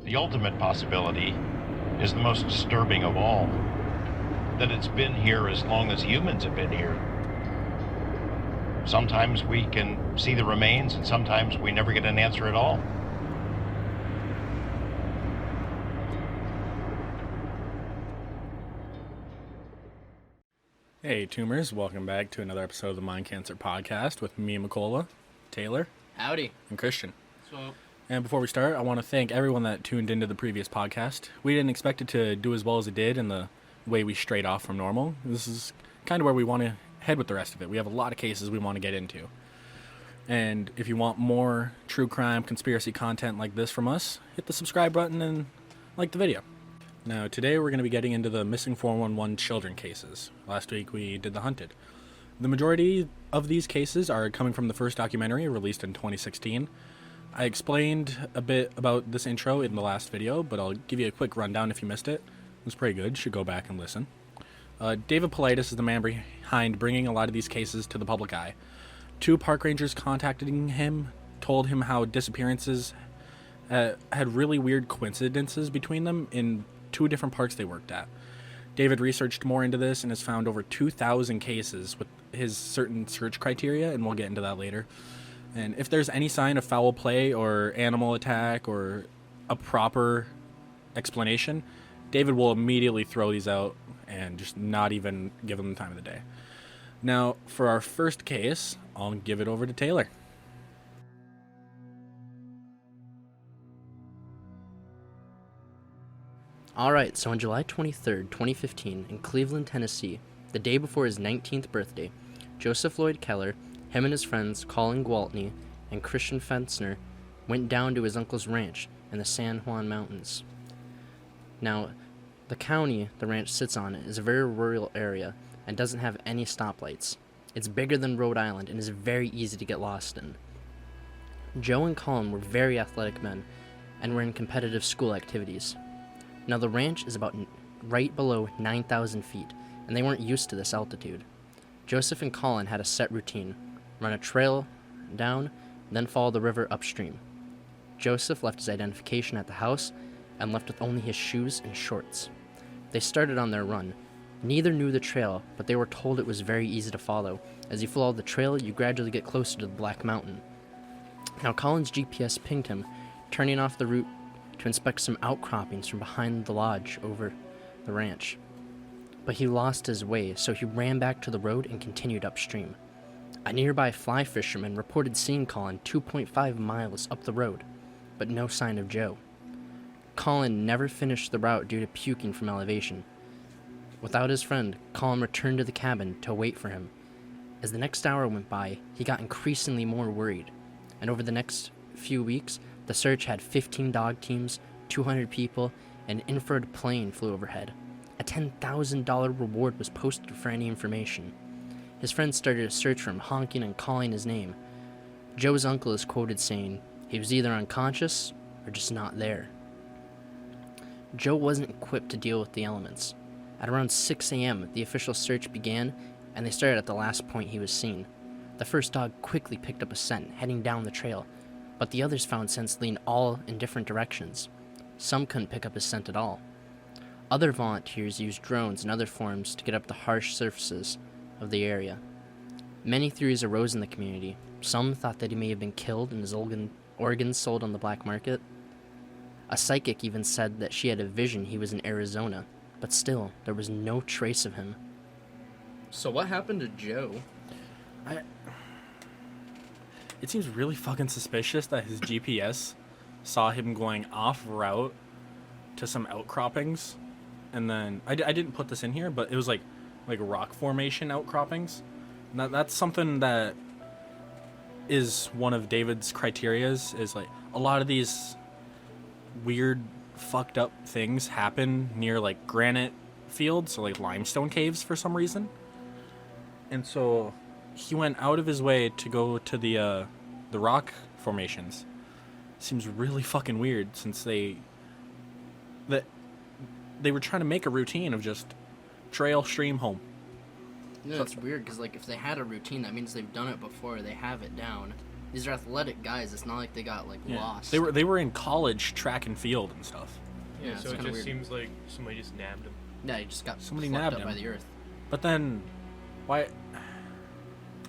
The ultimate possibility is the most disturbing of all, that it's been here as long as humans have been here. Sometimes we can see the remains, and sometimes we never get an answer at all. Hey, Tumors, welcome back to another episode of the MindCancer podcast with me, Makola, Taylor, Howdy, and Christian. So, And before we start, I want to thank everyone that tuned into the previous podcast. We didn't expect it to do as well as it did in the way we strayed off from normal. This is kind of where we want to head with the rest of it. We have a lot of cases we want to get into. And if you want more true crime conspiracy content like this from us, hit the subscribe button and like the video. Now, today we're going to be getting into the missing 411 children cases. Last week we did the Hunted. The majority of these cases are coming from the first documentary released in 2016. I explained a bit about this intro in the last video, but I'll give you a quick rundown if you missed it. It was pretty good. You should go back and listen. David Politis is the man behind bringing a lot of these cases to the public eye. 2 park rangers contacting him told him how disappearances had really weird coincidences between them in 2 different parks they worked at. David researched more into this and has found over 2,000 cases with his certain search criteria, and we'll get into that later. And if there's any sign of foul play or animal attack or a proper explanation, David will immediately throw these out and just not even give them the time of the day. Now, for our first case, I'll give it over to Taylor. alright, so on July 23rd, 2015, in Cleveland, Tennessee, the day before his 19th birthday, Joseph Lloyd Keller, him and his friends Colin Gwaltney and Christian Fensner went down to his uncle's ranch in the San Juan Mountains. Now, the county the ranch sits on is a very rural area and doesn't have any stoplights. It's bigger than Rhode Island and is very easy to get lost in. Joe and Colin were very athletic men and were in competitive school activities. Now, the ranch is about right below 9,000 feet, and they weren't used to this altitude. Joseph and Colin had a set routine: run a trail down, then follow the river upstream. Joseph left his identification at the house and left with only his shoes and shorts. They started on their run. Neither knew the trail, but they were told it was very easy to follow. As you follow the trail, you gradually get closer to the Black Mountain. Now, Colin's GPS pinged him, turning off the route to inspect some outcroppings from behind the lodge over the ranch. But he lost his way, so he ran back to the road and continued upstream. A nearby fly fisherman reported seeing Colin 2.5 miles up the road, but no sign of Joe. Colin never finished the route due to puking from elevation. Without his friend, Colin returned to the cabin to wait for him. As the next hour went by, he got increasingly more worried, and over the next few weeks, the search had 15 dog teams, 200 people, and an infrared plane flew overhead. A $10,000 reward was posted for any information. His friends started a search for him, honking and calling his name. Joe's uncle is quoted saying he was either unconscious or just not there. Joe wasn't equipped to deal with the elements. At around 6 a.m., the official search began, and they started at the last point he was seen. The first dog quickly picked up a scent, heading down the trail, but the others found scents leading all in different directions. Some couldn't pick up his scent at all. Other volunteers used drones and other forms to get up the harsh surfaces of the area. Many theories arose in the community. Some thought that he may have been killed and his organs sold on the black market. A psychic even said that she had a vision he was in Arizona, but still, there was no trace of him. So what happened to Joe? It seems really fucking suspicious that his GPS saw him going off route to some outcroppings, and then I didn't put this in here, but it was like rock formation outcroppings. And that's something that is one of David's criterias, is like a lot of these weird fucked up things happen near like granite fields or like limestone caves for some reason. And so he went out of his way to go to the rock formations. Seems really fucking weird, since they were trying to make a routine of just trail, stream, home. No, it's weird, because like if they had a routine, that means they've done it before. They have it down. These are athletic guys. It's not like they got lost. They were in college track and field and stuff. Yeah, so it's it just weird. seems like somebody just nabbed him. Yeah, he just got Somebody plucked nabbed up him. by the earth. But then, why?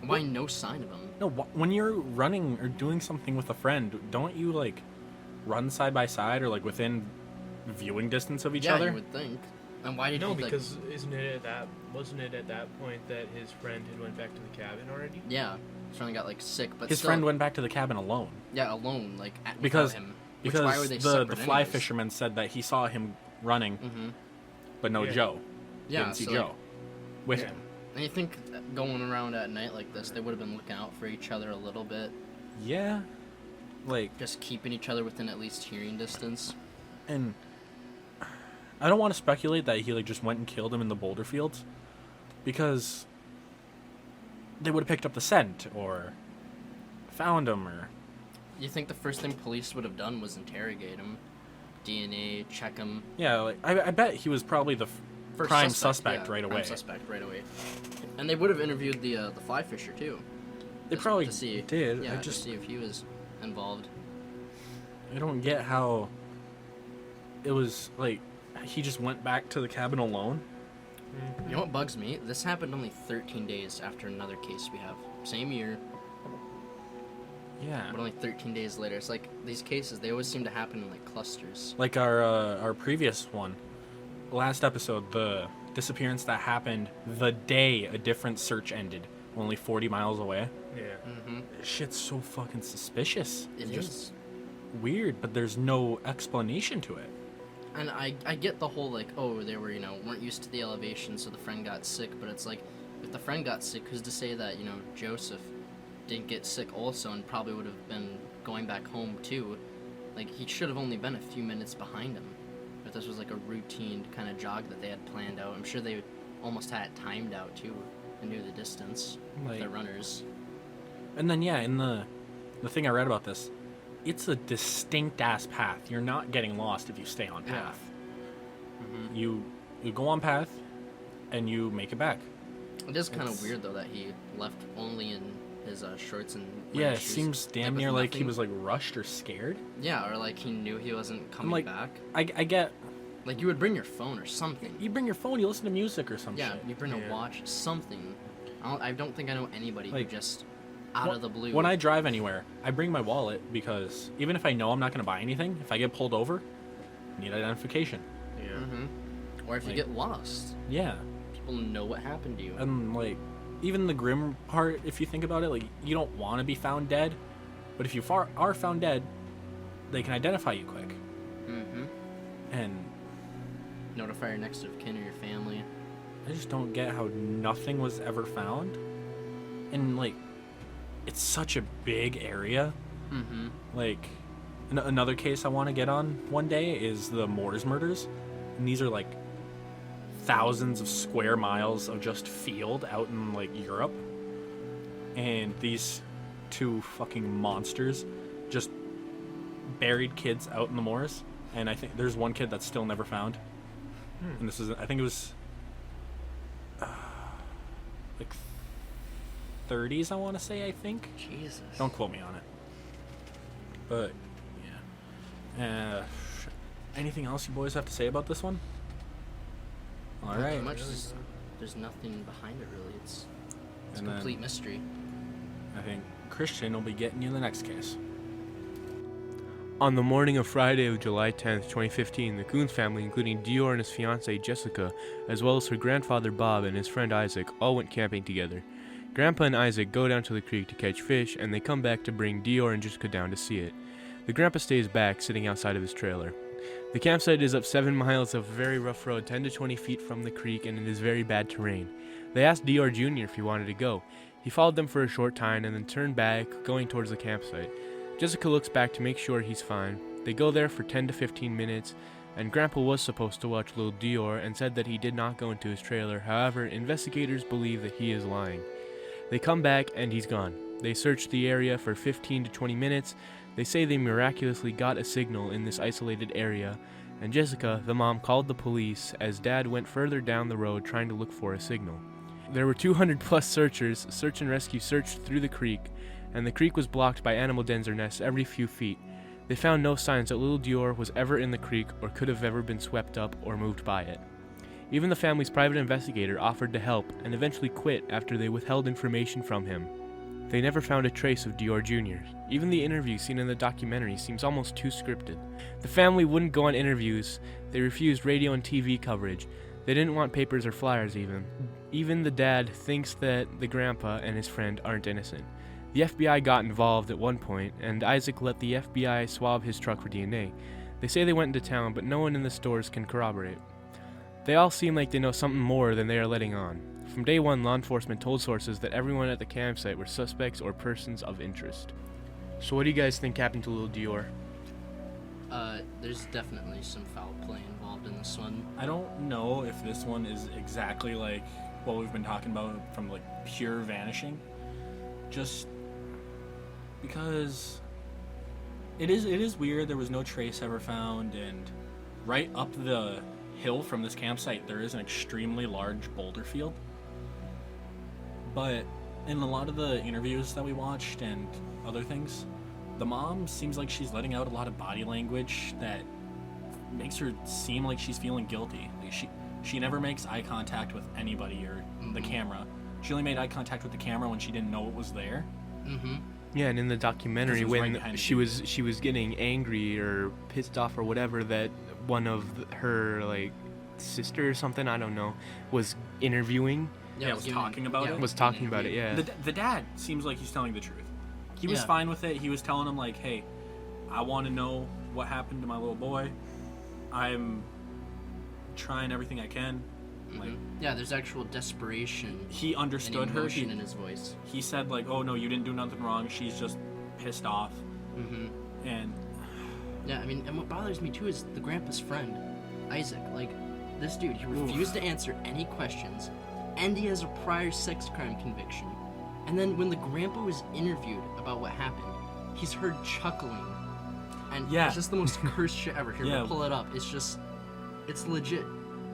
Why no sign of him? No, when you're running or doing something with a friend, don't you run side by side or within viewing distance of each Yeah, other? you would think. And why did No, he because wasn't it at that point that his friend had went back to the cabin already? Yeah, his friend got sick, but His still, friend went back to the cabin alone. Yeah, alone, Because- without him. Why were Because they the separate fly anyways? fisherman said that he saw him running, Mm-hmm. but no Yeah. Joe. Yeah, Didn't see so, Joe with Yeah. him. And you think that going around at night like this, they would have been looking out for each other a little bit, Yeah, just keeping each other within at least hearing distance. and I don't want to speculate that he just went and killed him in the boulder fields, because they would have picked up the scent or found him or. You think the first thing police would have done was interrogate him, DNA, check him. Yeah, I bet he was probably the First prime suspect yeah, right prime away. suspect right away. And they would have interviewed the fly fisher too. They just probably to see, did. Yeah, I to just see if he was involved. I don't get how it was he just went back to the cabin alone. You know what bugs me? This happened only 13 days after another case we have. Same year, Yeah. but only 13 days later. It's these cases, they always seem to happen in clusters. Like our previous one, last episode, the disappearance that happened the day a different search ended, only 40 miles away. Yeah. Mm-hmm. Shit's so fucking suspicious. It It's is. just weird, but there's no explanation to it. And I get the whole oh, they were weren't used to the elevation, so the friend got sick. But it's if the friend got sick, who's to say that Joseph didn't get sick also and probably would have been going back home too? He should have only been a few minutes behind him. If this was a routine kind of jog that they had planned out, I'm sure they almost had it timed out too and knew the distance. Their runners. And then in the thing I read about this, it's a distinct ass path. You're not getting lost if you stay on Yeah. path. Mm-hmm. You go on path, and you make it back. It is kind of It's- weird though that he left only in his shorts and Yeah, running it shoes, seems damn with near like he nothing. was rushed or scared. Yeah, or he knew he wasn't coming like- back. I get You would bring your phone or something. you bring your phone, you listen to music or some Yeah, shit. you bring a Yeah. watch, something. I don't think I know anybody who Like, just out of the blue. When I drive anywhere, I bring my wallet because even if I know I'm not going to buy anything, if I get pulled over, I need identification. Yeah. hmm Or if you Like- get lost, Yeah, people know what happened to you. and even the grim part, if you think about it, you don't want to be found dead, but if you are found dead, they can identify you quick. hmm And Notify your next of kin or your family. I just don't get how nothing was ever found. And it's such a big area. hmm Another case I want to get on one day is the Moors murders. And these are thousands of square miles of just field out in Europe. And these two fucking monsters just buried kids out in the moors. And I think there's one kid that's still never found. And this is, I think it was 30s, I want to say, I think. Jesus. Don't quote me on it. But, yeah. Anything else you boys have to say about this one? All Not right. too much. There's nothing behind it really. It's And a complete then mystery. I think Christian will be getting you the next case. On the morning of Friday of July 10th, 2015, the Coons family, including Dior and his fiancée Jessica, as well as her grandfather Bob and his friend Isaac, all went camping together. Grandpa and Isaac go down to the creek to catch fish, and they come back to bring Dior and Jessica down to see it. The grandpa stays back, sitting outside of his trailer. The campsite is up 7 miles of very rough road, 10 to 20 feet from the creek, and it is very bad terrain. They asked Dior Jr. if he wanted to go. He followed them for a short time and then turned back, going towards the campsite. Jessica looks back to make sure he's fine. They go there for 10 to 15 minutes, and Grandpa was supposed to watch little Dior and said that he did not go into his trailer. However, investigators believe that he is lying. They come back and he's gone. They search the area for 15 to 20 minutes. They say they miraculously got a signal in this isolated area, and Jessica, the mom, called the police as Dad went further down the road trying to look for a signal. There were 200 plus searchers. Search and rescue searched through the creek, and the creek was blocked by animal dens or nests every few feet. They found no signs that little Dior was ever in the creek or could have ever been swept up or moved by it. Even the family's private investigator offered to help and eventually quit after they withheld information from him. They never found a trace of Dior Jr. Even the interview seen in the documentary seems almost too scripted. The family wouldn't go on interviews, they refused radio and TV coverage, they didn't want papers or flyers even. Even the dad thinks that the grandpa and his friend aren't innocent. The FBI got involved at one point, and Isaac let the FBI swab his truck for DNA. They say they went into town, but no one in the stores can corroborate. They all seem like they know something more than they are letting on. From day one, law enforcement told sources that everyone at the campsite were suspects or persons of interest. So what do you guys think happened to little Dior? There's definitely some foul play involved in this one. I don't know if this one is exactly like what we've been talking about from like pure vanishing. Just because it is weird. There was no trace ever found, and right up the hill from this campsite there is an extremely large boulder field. But in a lot of the interviews that we watched and other things, the mom seems like she's letting out a lot of body language that makes her seem like she's feeling guilty. Like she never makes eye contact with anybody or the camera. She only made eye contact with the camera when she didn't know it was there. Yeah, and in the documentary, when right she was getting angry or pissed off or whatever, that one of her like sister or something, I don't know, was interviewing. Yeah, was talking about it. Was talking about it. Yeah. The dad seems like he's telling the truth. He was Yeah. fine with it. He was telling him like, "Hey, I want to know what happened to my little boy. I'm trying everything I can." Like, Yeah, there's actual desperation he and understood her. emotion in his voice. He said like, "Oh no, you didn't do nothing wrong. She's just pissed off." And Yeah, I mean, and what bothers me too is the grandpa's friend, Isaac. Like, this dude, he refused to answer any questions, and he has a prior sex crime conviction. And then when the grandpa was interviewed about what happened, he's heard chuckling. And Yeah. it's just the most cursed shit ever. Here, Yeah. we'll pull it up. It's legit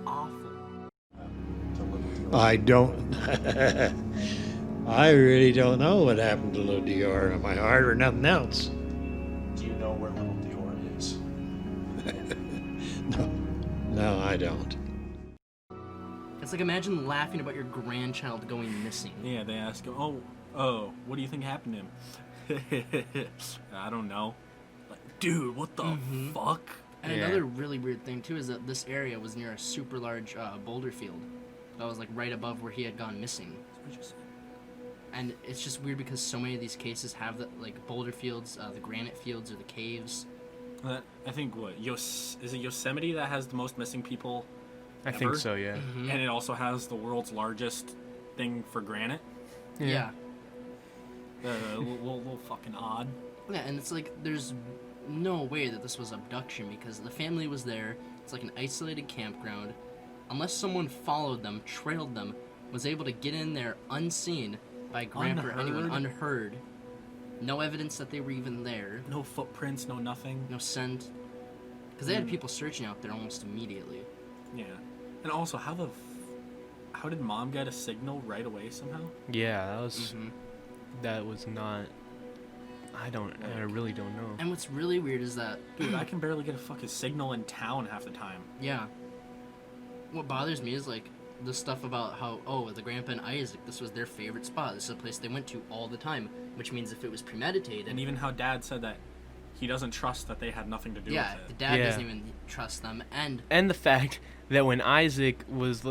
awful. I don't. I really don't know what happened to little Dior in my heart or nothing else. Do you know where little Dior is? No, I don't. It's like, imagine laughing about your grandchild going missing. yeah, they ask him, "Oh, what do you think happened to him?" I don't know. Like, dude, what the fuck? And Yeah. another really weird thing too is that this area was near a super large boulder field that was like right above where he had gone missing. And it's just weird because so many of these cases have the like boulder fields, the granite fields, or the caves. I think is it Yosemite that has the most missing people? I think Ever? so. Yeah. And it also has the world's largest thing for granite. Yeah. A little fucking odd. Yeah, and it's like there's no way that this was abduction because the family was there. It's like an isolated campground. Unless someone followed them, trailed them, was able to get in there unseen by grandpa or anyone, unheard. No evidence that they were even there. No footprints, no nothing. No scent. Because they had people searching out there almost immediately. Yeah. And also, how did mom get a signal right away somehow? Yeah, that was not. I really don't know. And what's really weird is that, Dude, I can barely get a fucking signal in town half the time. yeah. What bothers me is like the stuff about how, the grandpa and Isaac, this was their favorite spot. This is a place they went to all the time, which means if it was premeditated. And even how dad said that he doesn't trust that they had nothing to do yeah, with the it. dad Yeah. doesn't even trust them. And The fact that when Isaac was,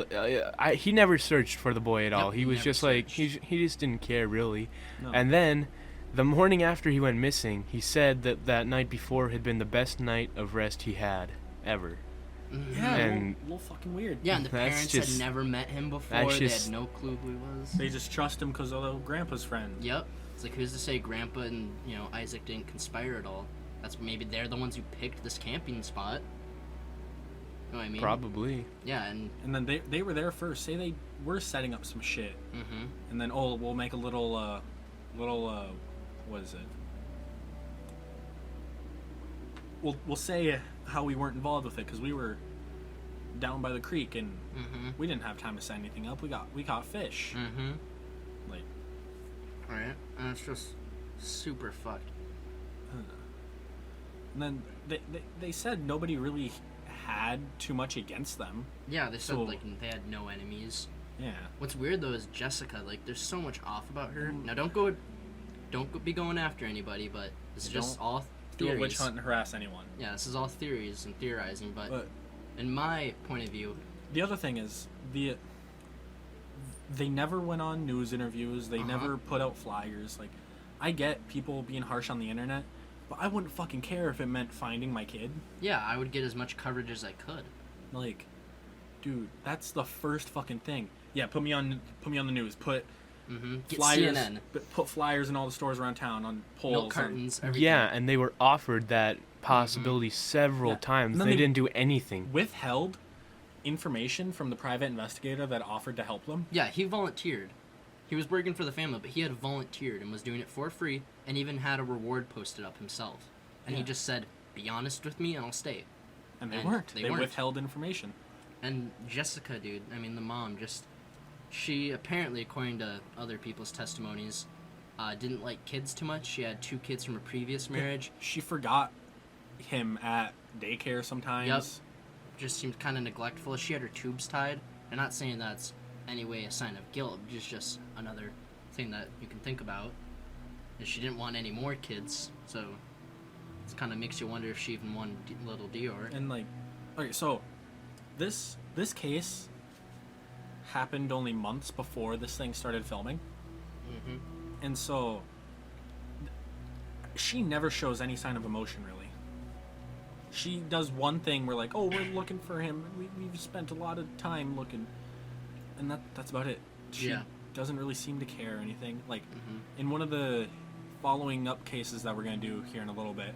he never searched for the boy at all. Nope, He he was never just like searched. he just didn't care really. No. And then, the morning after he went missing, he said that night before had been the best night of rest he had ever. Yeah, And- a little fucking weird. yeah, and the That's parents just- had never met him before. that's They just- had no clue who he was. They just trust him because of the grandpa's friend. Yep. It's like, who's to say grandpa and, Isaac didn't conspire at all? That's maybe they're the ones who picked this camping spot. You know what I mean? Probably. Yeah, and And then they were there first. Say they were setting up some shit. And then, we'll make a little, what is it? We'll say how we weren't involved with it because we were down by the creek and we didn't have time to set anything up. We caught fish. Like, Alright, and it's just super fucked. And then they said nobody really had too much against them. Yeah, they said So- like they had no enemies. Yeah. What's weird though is Jessica. Like, there's so much off about her. Now, don't be going after anybody, but it's just Don't all Do theories. a witch hunt and harass anyone. Yeah, this is all theories and theorizing. But But in my point of view, the other thing is they never went on news interviews. They never put out flyers. Like, I get people being harsh on the internet, but I wouldn't fucking care if it meant finding my kid. yeah, I would get as much coverage as I could. Like, dude, that's the first fucking thing. Yeah, put me on the news. Put Get flyers. CNN, Put flyers in all the stores around town on poles. milk cartons, everything. Yeah, and they were offered that possibility several Yeah. times. And then They they- didn't do anything. Withheld information from the private investigator that offered to help them. Yeah, he volunteered. He was working for the family, but he had volunteered and was doing it for free, and even had a reward posted up himself. And he Yeah. just said, "Be honest with me, and I'll stay." And they And weren't. they They weren't. withheld information. And Jessica, dude, I mean the mom, she apparently, according to other people's testimonies, didn't like kids too much. She had 2 kids from a previous marriage. She forgot him at daycare sometimes. Yep. Just seemed kind of neglectful. She had her tubes tied. I'm not saying that's any way a sign of guilt. Just another thing that you can think about. Is she didn't want any more kids, so it kind of makes you wonder if she even wanted little Dior. And like, okay, so this case happened only months before this thing started filming, Mm-hmm. and so she never shows any sign of emotion really. She does one thing where like, oh, we're looking for him. We've spent a lot of time looking, and that's about it. She Yeah. doesn't really seem to care or anything. Like Mm-hmm. in one of the following up cases that we're gonna do here in a little bit,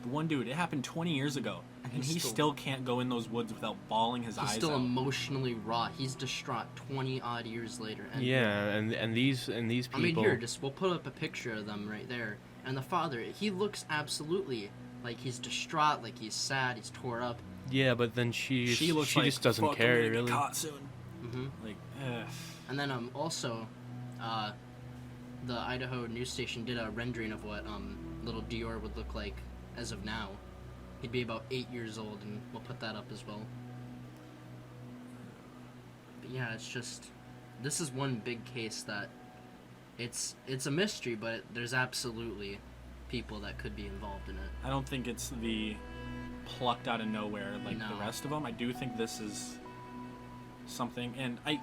the one dude, it happened 20 years ago, and he still can't go in those woods without bawling his He's eyes still out. emotionally raw. He's distraught 20 odd years later. And Yeah, and these people. I mean, here, we'll put up a picture of them right there. And the father, he looks absolutely like he's distraught, like he's sad, he's tore up. Yeah, but then she looks like, just doesn't "Fuck, I'm care gonna get really. caught soon." Mm-hmm. Like, And then also, the Idaho news station did a rendering of what little Dior would look like as of now. He'd be about 8 years old, and we'll put that up as well. But yeah, it's just, this is one big case that it's a mystery, but there's absolutely people that could be involved in it. I don't think it's the plucked out of nowhere like No. the rest of them. I do think this is something, and I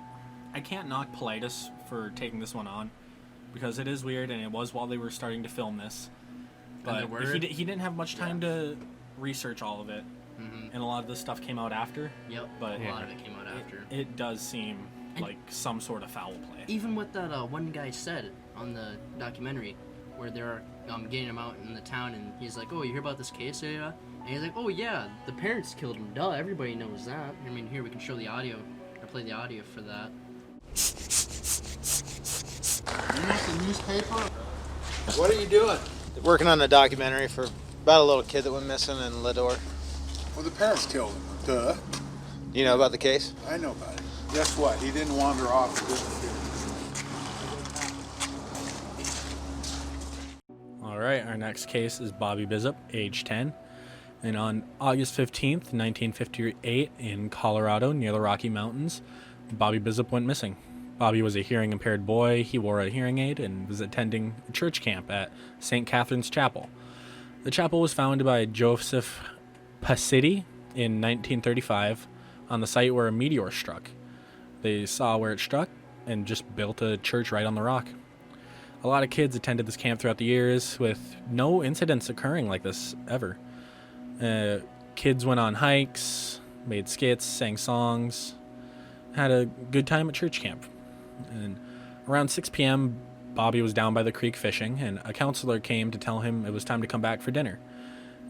can't knock Politis for taking this one on, because it is weird, and it was while they were starting to film this. there But were- he didn't have much time to research all of it, Mm-hmm. and a lot of this stuff came out after. Yep, But a lot of it came out after. It does seem And- like some sort of foul play. Even what that one guy said on the documentary, where they're getting him out in the town, and he's like, "Oh, you hear about this case?" And he's like, "Oh yeah, the parents killed him. Duh, everybody knows that." I mean, here we can show the audio, or play the audio for that. You want the newspaper? What are you doing? Working on a documentary for about a little kid that went missing in Lador. Well, the parents killed him. Duh. You know about the case? I know about it. Guess what? He didn't wander off and disappear. All right, our next case is Bobby Bizup, age 10. And on August 15th, 1958, in Colorado, near the Rocky Mountains, Bobby Bizup went missing. Bobby was a hearing impaired boy. He wore a hearing aid and was attending a church camp at St. Catherine's Chapel. The chapel was founded by Joseph Pacitti in 1935 on the site where a meteor struck. They saw where it struck and just built a church right on the rock. A lot of kids attended this camp throughout the years, with no incidents occurring like this ever. Kids went on hikes, made skits, sang songs, had a good time at church camp. And around 6 p.m., Bobby was down by the creek fishing, and a counselor came to tell him it was time to come back for dinner.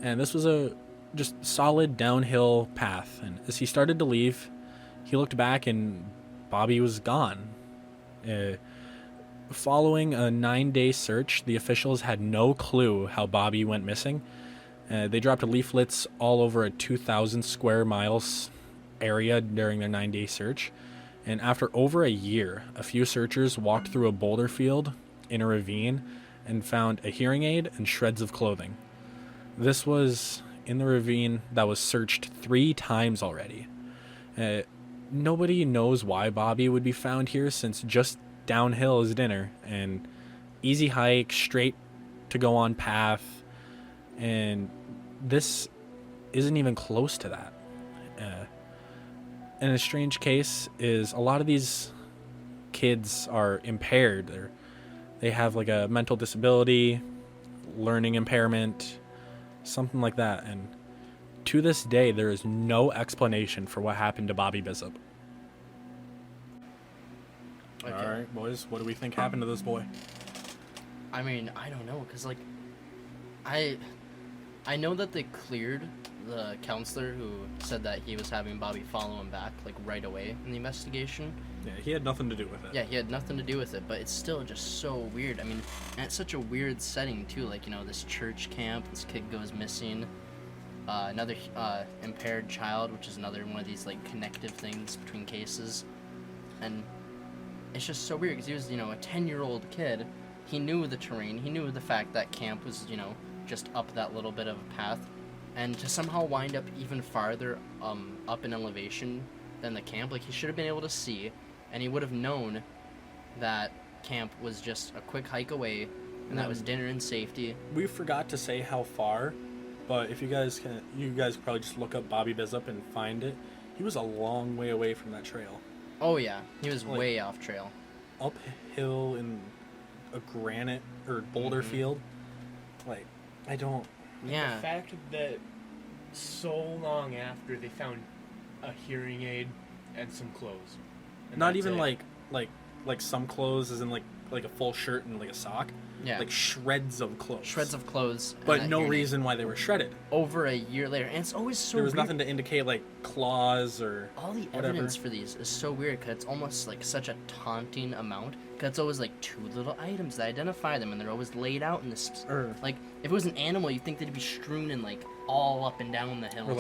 And this was a just solid downhill path. And as he started to leave, he looked back and Bobby was gone. Following a 9-day search, the officials had no clue how Bobby went missing. They dropped leaflets all over a 2,000 square miles area during their 9-day search. And after over a year, a few searchers walked through a boulder field in a ravine and found a hearing aid and shreds of clothing. This was in the ravine that was searched 3 times already. Nobody knows why Bobby would be found here, since just downhill is dinner and easy hike, straight to go on path, and this isn't even close to that. And a strange case is a lot of these kids are impaired. They have like a mental disability, learning impairment, something like that. And to this day, there is no explanation for what happened to Bobby Bishop. Okay. All right, boys, what do we think happened to this boy? I mean, I don't know, because, like, I know that they cleared the counselor who said that he was having Bobby follow him back, like, right away in the investigation. Yeah, he had nothing to do with it. Yeah, he had nothing to do with it, but it's still just so weird. I mean, and it's such a weird setting, too. Like, you know, this church camp, this kid goes missing. Another impaired child, which is another one of these, like, connective things between cases. And it's just so weird, because he was, you know, a 10-year-old kid. He knew the terrain. He knew the fact that camp was, you know, just up that little bit of a path. And to somehow wind up even farther up in elevation than the camp, like, he should have been able to see, and he would have known that camp was just a quick hike away, and that was dinner and safety. We forgot to say how far, but if you guys probably just look up Bobby Bishop and find it. He was a long way away from that trail. Oh yeah, he was Like, way off trail. Uphill in a granite or boulder field. Like, I don't... Yeah. The fact that so long after they found a hearing aid and some clothes. And Not that's even it. like some clothes, as in like a full shirt and like a sock. Yeah. Like shreds of clothes. Shreds of clothes. and But that no hearing aid. reason why they were shredded. Over a year later, and it's always so There was weird. nothing to indicate like claws or All the whatever. evidence for these is so weird, because it's almost like such a taunting amount, because it's always like 2 little items that identify them, and they're always laid out in this. Like, if it was an animal, you'd think they'd be strewn in like all up and down the hills. Or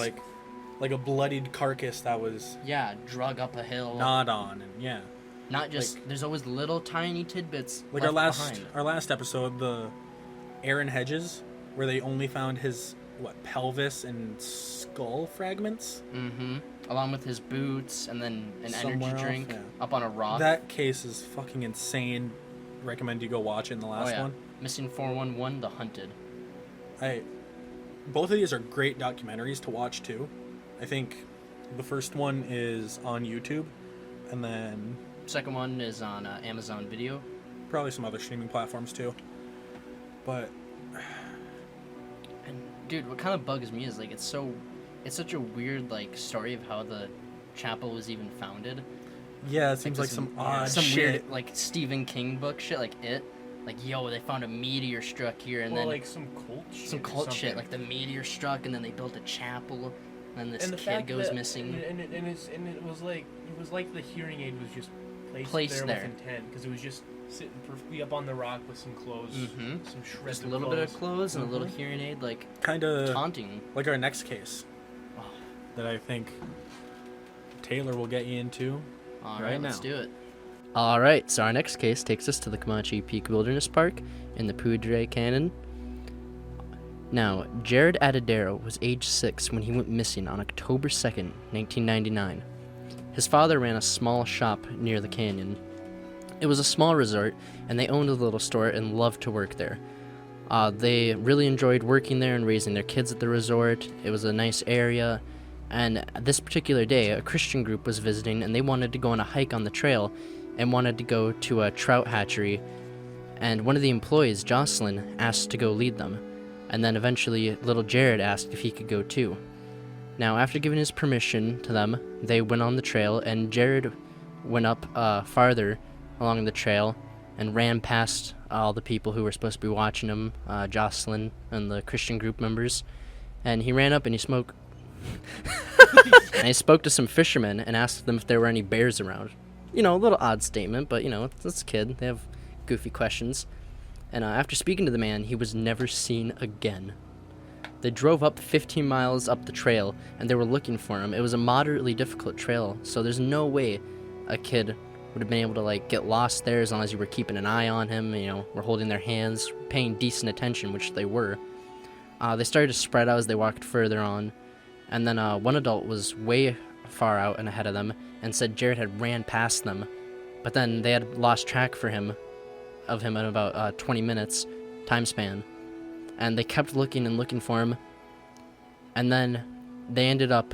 like a bloodied carcass that was Yeah, drug up a hill. gnawed on, and yeah. Not just, there's always little tiny tidbits Like left behind. our last episode, the Aaron Hedges, where they only found his pelvis and skull fragments. Mm-hmm. Along with his boots, and then an Somewhere energy else, drink yeah. up on a rock. That case is fucking insane. Recommend you go watch it in the last one. Missing 411, The Hunted. Both of these are great documentaries to watch too. I think the first one is on YouTube, and then Second one is on Amazon Video. probably some other streaming platforms too. But And dude, what kind of bugs me is like it's such a weird like story of how the chapel was even founded. yeah, it seems like this- some odd some shit. weird like Stephen King book shit, like it. Like, yo, they found a meteor struck here, and Well, then like some cult shit. some or cult shit, something. like the meteor struck, and then they built a chapel, and this And the kid fact goes that- missing. And it was like the hearing aid was just placed there there. with intent, because it was just sitting perfectly up on the rock with some clothes, Mhm. some shreds Just a of little clothes. bit of clothes and a little Mhm. hearing aid, like Kind of taunting. like our next case Oh. that I think Taylor will get you into. All Right right, let's now. do it. All right, so our next case takes us to the Kamachi Peak Wilderness Park in the Poudre Canyon. Now, Jared Atadero was age 6 when he went missing on October 2nd, 1999. His father ran a small shop near the canyon. It was a small resort, and they owned a little store and loved to work there. They really enjoyed working there and raising their kids at the resort. It was a nice area, and this particular day, a Christian group was visiting, and they wanted to go on a hike on the trail and wanted to go to a trout hatchery, and one of the employees, Jocelyn, asked to go lead them, and then eventually little Jared asked if he could go too. Now, after giving his permission to them, they went on the trail, and Jared went up farther along the trail and ran past all the people who were supposed to be watching him, Jocelyn and the Christian group members, and he ran up and he spoke and he spoke to some fishermen and asked them if there were any bears around. You know, a little odd statement, but, you know, it's a kid. They have goofy questions. And after speaking to the man, he was never seen again. They drove up 15 miles up the trail, and they were looking for him. It was a moderately difficult trail, so there's no way a kid would have been able to like get lost there as long as you were keeping an eye on him, were holding their hands, paying decent attention, which they were. They started to spread out as they walked further on, and then one adult was way far out and ahead of them and said Jared had ran past them, but then they had lost track of him in about 20 minutes time span, and they kept looking and looking for him, and then they ended up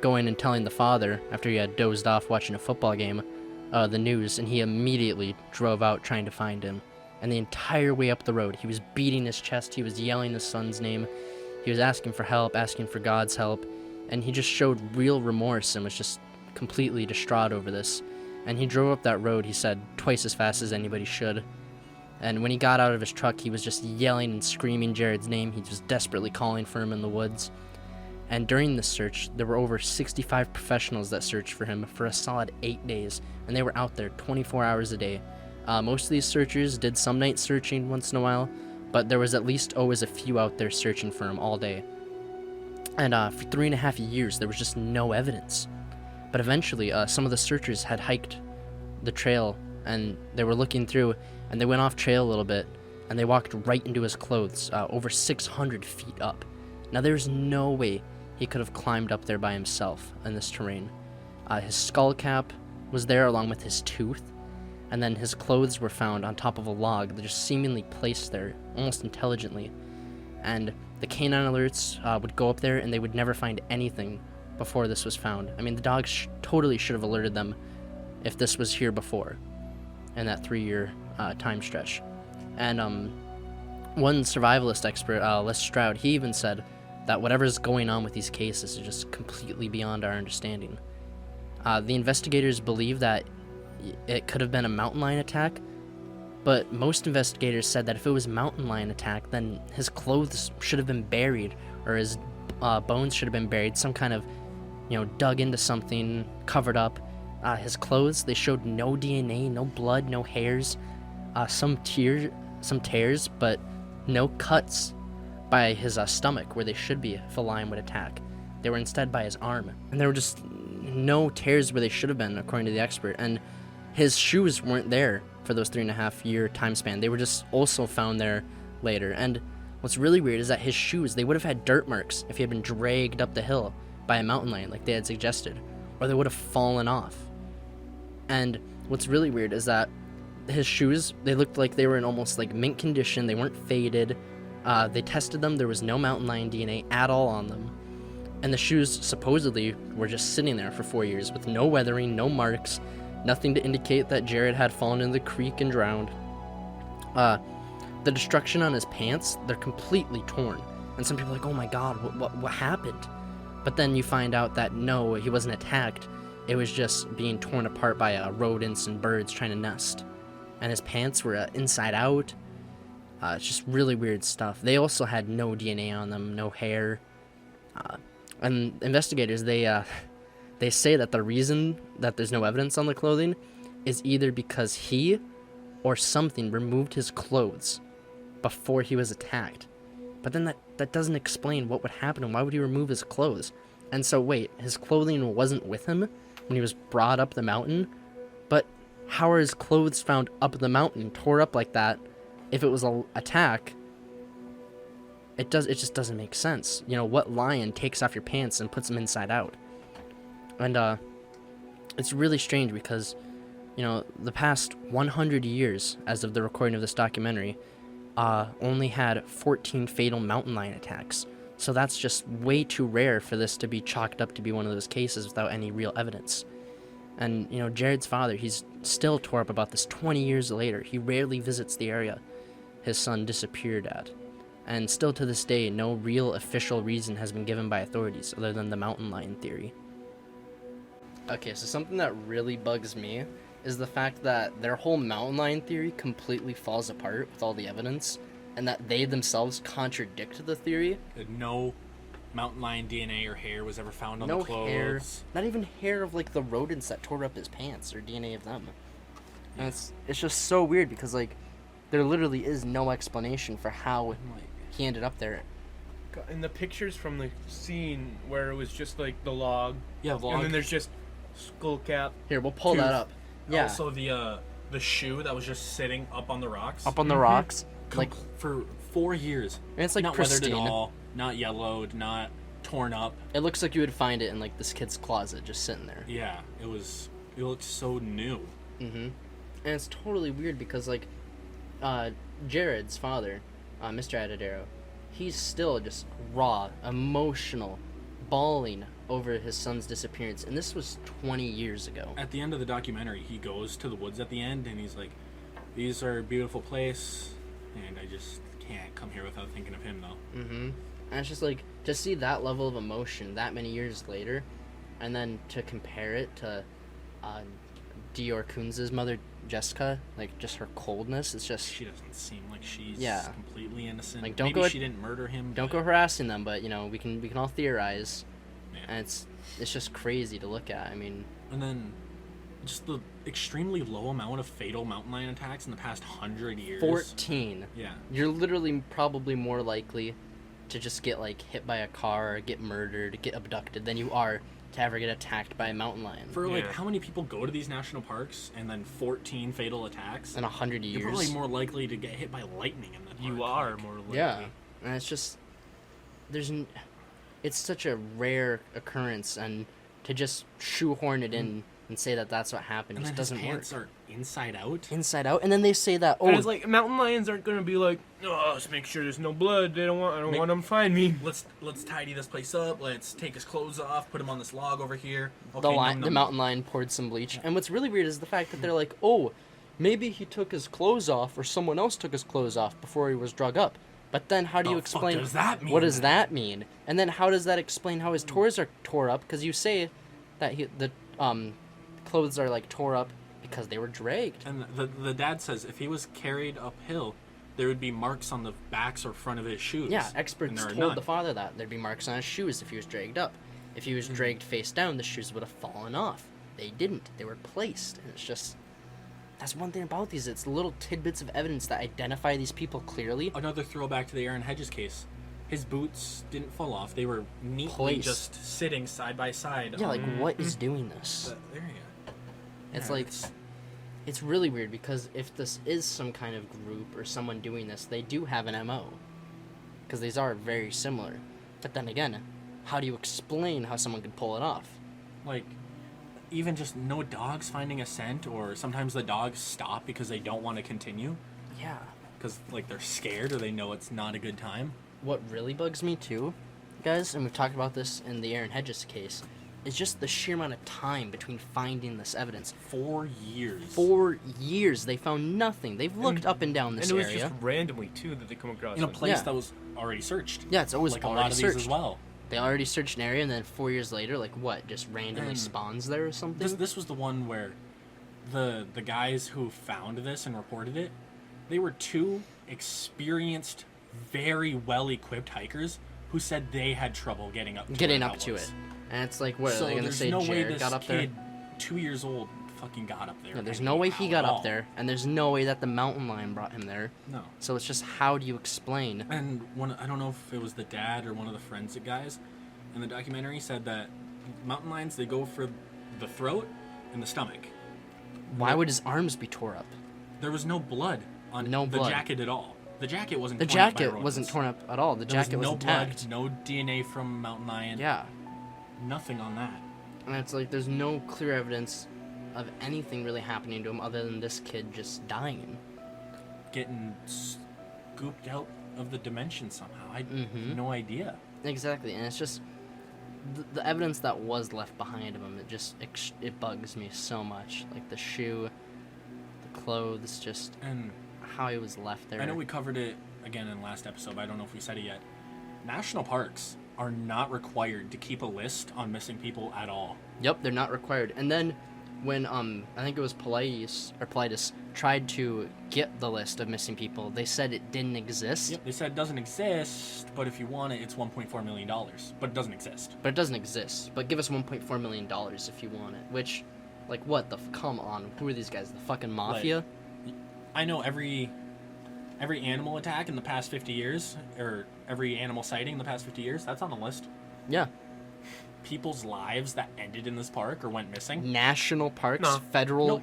going and telling the father, after he had dozed off watching a football game, the news, and he immediately drove out trying to find him. And the entire way up the road, he was beating his chest, he was yelling his son's name, he was asking for help, asking for God's help, and he just showed real remorse and was just completely distraught over this. And he drove up that road, he said, twice as fast as anybody should. And when he got out of his truck, he was just yelling and screaming Jared's name. He was desperately calling for him in the woods. And during this search, there were over 65 professionals that searched for him for a solid 8 days, and they were out there 24 hours a day. Most of these searchers did some night searching once in a while, but there was at least always a few out there searching for him all day. And for 3.5 years, there was just no evidence. But eventually, some of the searchers had hiked the trail, and they were looking through, and they went off trail a little bit, and they walked right into his clothes, over 600 feet up. Now, there's no way he could have climbed up there by himself in this terrain. His skull cap was there along with his tooth, and then his clothes were found on top of a log that just seemingly placed there, almost intelligently. And the canine alerts would go up there, and they would never find anything before this was found. I mean, the dogs totally should have alerted them if this was here before, in that 3-year time stretch. And one survivalist expert, Les Stroud, he even said that whatever's going on with these cases is just completely beyond our understanding. The investigators believe that it could have been a mountain lion attack, but most investigators said that if it was a mountain lion attack, then his clothes should have been buried, or his bones should have been buried, some kind of, dug into something, covered up. His clothes, they showed no DNA, no blood, no hairs, some tears, but no cuts by his stomach where they should be if a lion would attack. They were instead by his arm, and there were just no tears where they should have been, according to the expert. And his shoes weren't there for those 3.5-year time span. They were just also found there later. And what's really weird is that his shoes, they would have had dirt marks if he had been dragged up the hill by a mountain lion like they had suggested, or they would have fallen off. And what's really weird is that his shoes, they looked like they were in almost like mint condition. They weren't faded. They tested them. There was no mountain lion DNA at all on them. And the shoes supposedly were just sitting there for 4 years with no weathering, no marks, nothing to indicate that Jared had fallen into the creek and drowned. The destruction on his pants, they're completely torn. And some people are like, oh my god, what happened? But then you find out that no, he wasn't attacked. It was just being torn apart by rodents and birds trying to nest. And his pants were inside out. It's just really weird stuff. They also had no DNA on them, no hair. And investigators, they say that the reason that there's no evidence on the clothing is either because he or something removed his clothes before he was attacked. But then that doesn't explain what would happen and why would he remove his clothes. And so wait, his clothing wasn't with him when he was brought up the mountain? But how are his clothes found up the mountain, tore up like that? If it was an attack, it just doesn't make sense. What lion takes off your pants and puts them inside out? And it's really strange because, the past 100 years, as of the recording of this documentary, only had 14 fatal mountain lion attacks. So that's just way too rare for this to be chalked up to be one of those cases without any real evidence. And, Jared's father, he's still tore up about this 20 years later. He rarely visits the area his son disappeared at. And still to this day, no real official reason has been given by authorities other than the mountain lion theory. Okay, so something that really bugs me is the fact that their whole mountain lion theory completely falls apart with all the evidence, and that they themselves contradict the theory. No mountain lion DNA or hair was ever found on No the clothes. hair, not even hair of like the rodents that tore up his pants or DNA of them. And it's just so weird because like there literally is no explanation for how he ended up there. In the pictures from the scene where it was just like the log, Yeah, and then there's just skull cap. Here, we'll pull Tooth. that up. Yeah. Also, the shoe that was just sitting up on the rocks. Up on the rocks. Like, for 4 years. and it's like not pristine. weathered at all, not yellowed, not torn up. It looks like you would find it in like this kid's closet, just sitting there. Yeah, it looked so new. And it's totally weird because like, Jared's father, Mr. Atadero, he's still just raw, emotional, bawling over his son's disappearance, and this was 20 years ago. At the end of the documentary, he goes to the woods at the end, and he's like, "These are a beautiful place, and I just can't come here without thinking of him, though." And it's just like, to see that level of emotion that many years later, and then to compare it to Dior Kunz's mother, Jessica, like, just her coldness, it's just... She doesn't seem like she's Yeah. completely innocent. Like, don't Maybe go- she didn't murder him. Don't but- go harassing them, but, you know, we can all theorize, Yeah. and it's just crazy to look at. I mean, And then, just the extremely low amount of fatal mountain lion attacks in the past 100 years. 14. Yeah. You're literally probably more likely to just get, like, hit by a car, or get murdered, get abducted, than you are to ever get attacked by a mountain lion. For, like, Yeah. how many people go to these national parks and then 14 fatal attacks? In 100 years. You're probably more likely to get hit by lightning in the park. You are like- more likely. Yeah, and it's just it's such a rare occurrence, and to just shoehorn it in and say that that's what happened And just then his doesn't work. pants are inside out. Inside out, and then they say that And it's like mountain lions aren't gonna be like, oh, let's make sure there's no blood. I don't want them to find me. Let's tidy this place up. Let's take his clothes off. Put him on this log over here. Okay, the mountain lion poured some bleach, and what's really weird is the fact that they're like, oh, maybe he took his clothes off, or someone else took his clothes off before he was drug up. But then how do you The fuck explain does that mean what does then? that mean? And then how does that explain how his tours are tore up? Because you say that the clothes are like tore up because they were dragged. And the dad says if he was carried uphill, there would be marks on the backs or front of his shoes. Yeah, And experts there are told none. the father that there'd be marks on his shoes if he was dragged up. If he was dragged face down, the shoes would have fallen off. They didn't. They were placed. And it's just... That's one thing about these. It's little tidbits of evidence that identify these people clearly. Another throwback to the Aaron Hedges case. His boots didn't fall off. They were neatly Placed. just sitting side by side. Yeah, on like, what is doing this? there you go. It's Yeah, like... It's really weird because if this is some kind of group or someone doing this, they do have an MO. Because these are very similar. But then again, how do you explain how someone could pull it off? like even just no dogs finding a scent, or sometimes the dogs stop because they don't want to continue Yeah. because like they're scared or they know it's not a good time. What really bugs me too, guys, and we've talked about this in the Aaron Hedges case, is just the sheer amount of time between finding this evidence. 4 years. 4 years, they found nothing. They've looked up and down this And it was area. just randomly too that they come across in a it. place Yeah. that was already searched. Yeah, it's always like a already lot of searched. these as well. They already searched an area, and then 4 years later, like what, just randomly And spawns there or something? This was the one where the guys who found this and reported it, they were two experienced, very well-equipped hikers who said they had trouble getting up to Getting where up that to was. it. And it's like, what, So are they going to there's say no way Jared this got up there? kid, 2 years old, fucking got up there. No, there's and no way knew he how got at up all. there, and there's no way that the mountain lion brought him there. No. So it's just, how do you explain? And I don't know if it was the dad or one of the forensic guys in the documentary said that mountain lions, they go for the throat and the stomach. Why would his arms be tore up? There was no blood on No the blood. jacket at all. The jacket wasn't The torn up by jacket wasn't rodents. torn up at all. The There jacket was no intact. blood, no DNA from mountain lion. Yeah. Nothing on that. And it's like, there's no clear evidence of anything really happening to him other than this kid just dying. Getting scooped out of the dimension somehow. I have no idea. Exactly, and it's just the evidence that was left behind of him. It bugs me so much. Like the shoe, the clothes, just And how he was left there. I know we covered it again in the last episode, but I don't know if we said it yet. National parks are not required to keep a list on missing people at all. Yep, they're not required. And then when I think it was Politis tried to get the list of missing people, they said it didn't exist. Yep, they said it doesn't exist, but if you want it, it's $1.4 million. But it doesn't exist. But it doesn't exist. But give us $1.4 million if you want it. Which, like, what the? Come on, who are these guys? The fucking mafia? I know every animal attack in the past 50 years, or every animal sighting in the past 50 years, that's on the list. Yeah. People's lives that ended in this park or went missing. National parks, No. federal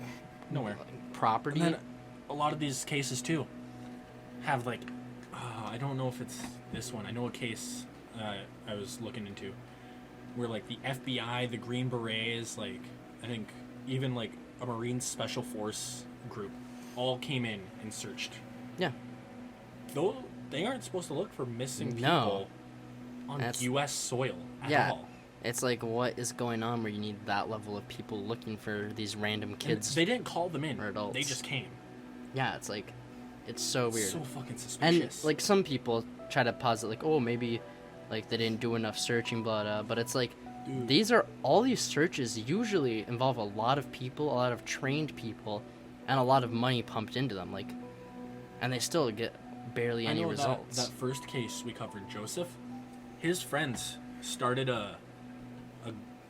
Nowhere. property. And then a lot of these cases too have like, I don't know if it's this one. I know a case I was looking into where like the FBI, the Green Berets, like I think even like a Marine Special Force group all came in and searched. Yeah. Though they aren't supposed to look for missing people No. on U.S. soil at Yeah. all. It's like, what is going on where you need that level of people looking for these random kids? And they didn't call them in. Or adults. They just came. Yeah, it's like, it's so weird. So fucking And suspicious. like some people try to posit like, oh, maybe like they didn't do enough searching, blah blah. But it's like, Dude. all these searches usually involve a lot of people, a lot of trained people, and a lot of money pumped into them. Like, and they still get barely any results. That first case we covered, Joseph, his friends started a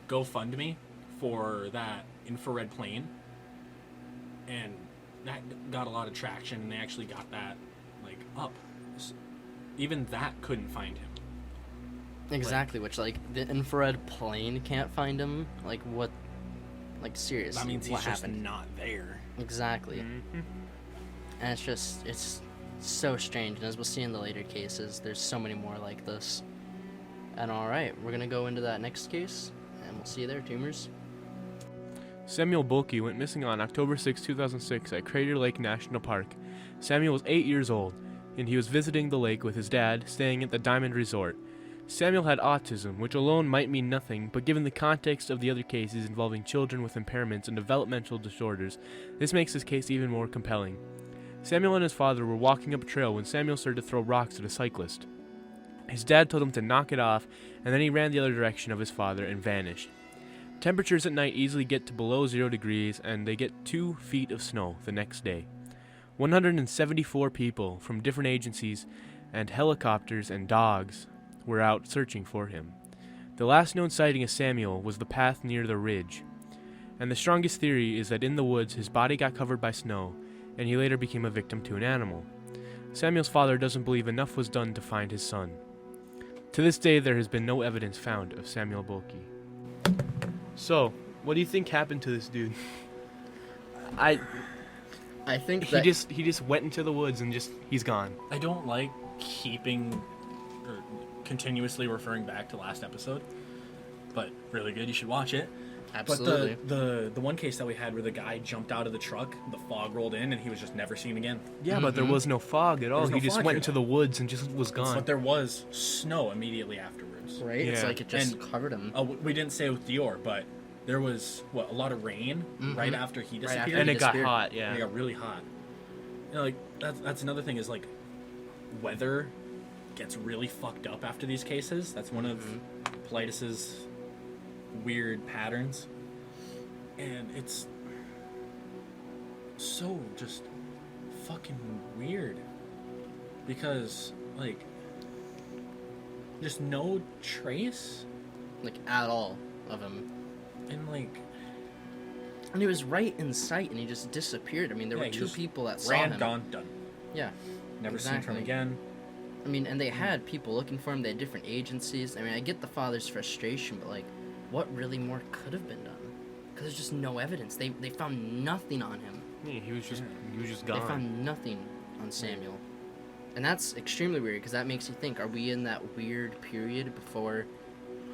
GoFundMe for that infrared plane, and that got a lot of traction, and they actually got that like up. Even that couldn't find him. Exactly, which like the infrared plane can't find him. Like what? Like seriously, That means what he's just happened? not there. Exactly. And it's so strange. And as we'll see in the later cases, there's so many more like this. And all right, we're gonna go into that next case, and we'll see you there, Tumors. Samuel Bulkey went missing on October 6, 2006 at Crater Lake National Park. Samuel was 8 years old, and he was visiting the lake with his dad, staying at the Diamond Resort. Samuel had autism, which alone might mean nothing, but given the context of the other cases involving children with impairments and developmental disorders, this makes this case even more compelling. Samuel and his father were walking up a trail when Samuel started to throw rocks at a cyclist. His dad told him to knock it off, and then he ran the other direction of his father and vanished. Temperatures at night easily get to below 0 degrees, and they get 2 feet of snow the next day. 174 people from different agencies and helicopters and dogs were out searching for him. The last known sighting of Samuel was the path near the ridge, and the strongest theory is that in the woods his body got covered by snow, and he later became a victim to an animal. Samuel's father doesn't believe enough was done to find his son. To this day, there has been no evidence found of Samuel Bulkey. So, what do you think happened to this dude? I think that He just went into the woods and he's gone. I don't like keeping or continuously referring back to last episode, but really good. You should watch it. absolutely. But the one case that we had where the guy jumped out of the truck, the fog rolled in, and he was just never seen again. Yeah, but there was no fog at all. was no He just fog went here. into the woods and just was gone. But there was snow immediately afterwards. right? It's Yeah. like it just And- covered him. We didn't say with Dior, but there was a lot of rain right after he disappeared. after and he it got disappeared. hot, And yeah. it got really hot. You know, like that's another thing is like weather gets really fucked up after these cases. That's one of Politis's weird patterns, and it's so just fucking weird because like just no trace Like at all of him. and like And he was right in sight, and he just disappeared. I mean, there Yeah, were he 2 just people that saw ran, him. gone, done. Yeah. Never seen from Exactly. again. I mean, and they had people looking for him. They had different agencies. I mean, I get the father's frustration, but like, what really more could have been done? Because there's just no evidence. They found nothing on him. Yeah, he was just They gone. found nothing on Samuel. And that's extremely weird, because that makes you think, are we in that weird period before,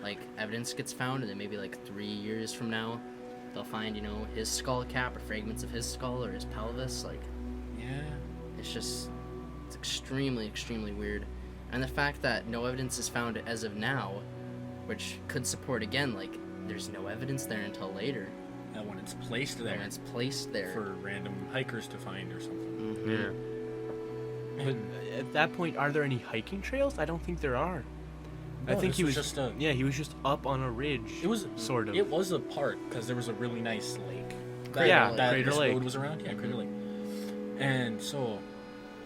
like, evidence gets found, and then maybe, like, 3 years from now, they'll find, his skull cap, or fragments of his skull, or his pelvis, like, Yeah. it's extremely, extremely weird. And the fact that no evidence is found as of now, which could support, again, like, there's no evidence there until later, And when it's placed there when it's placed there. for random hikers to find or something. Mhm. Yeah. But at that point, are there any hiking trails? I don't think there are. I No, think this he was was just a- he was just up on a ridge. It was sort of. It was a park because there was a really nice lake. Crater Yeah, Lake. that Crater this Lake. road was around. Yeah, Crater Lake. And so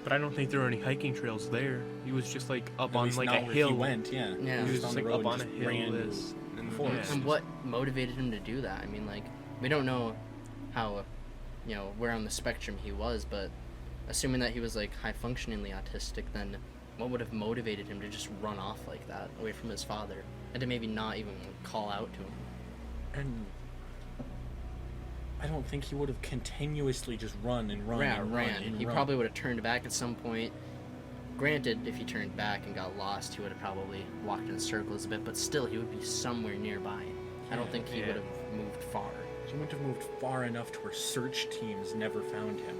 But I don't think there were any hiking trails there. He was just like up at on least like not a where hill. he went. Yeah, Yeah. He was just just on the like road up on a and just hill. ran This and forest. And what motivated him to do that? I mean, like, we don't know how, where on the spectrum he was, but assuming that he was, like, high-functioningly autistic, then what would have motivated him to just run off like that, away from his father, and to maybe not even call out to him? And I don't think he would have continuously just run and run and run ran. and He run. probably would have turned back at some point. Granted, if he turned back and got lost, he would have probably walked in circles a bit, but still, he would be somewhere nearby. I don't think he would have moved far. He wouldn't have moved far enough to where search teams never found him.